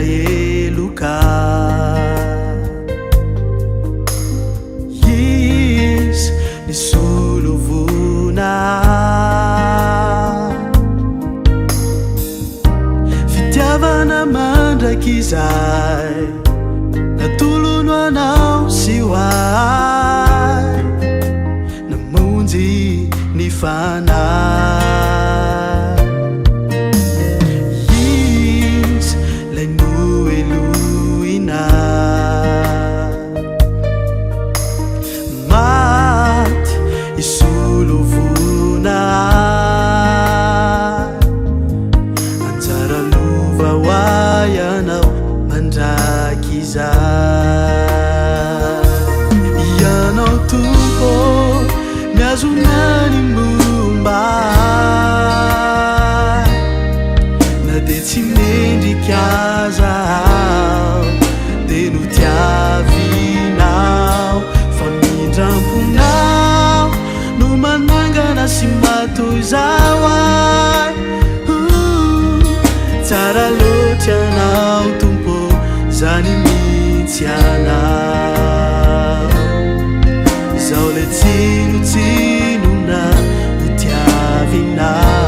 eloka izy nisolovona fitiavana mandraky izay natolono anao sy hoay namonjy ny fanahy izy lay noelohina maty isolovona anjara lova hoay anao mandraky izay ianao tompo miazonany momba na de tsy mendriky azaho de no tiavinao fa mindramponao no manangana sy matoy zao ay tsara loatry anao tompo zany mihitsy anao zao le tsinotsinona ho tiavinao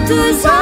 Tudo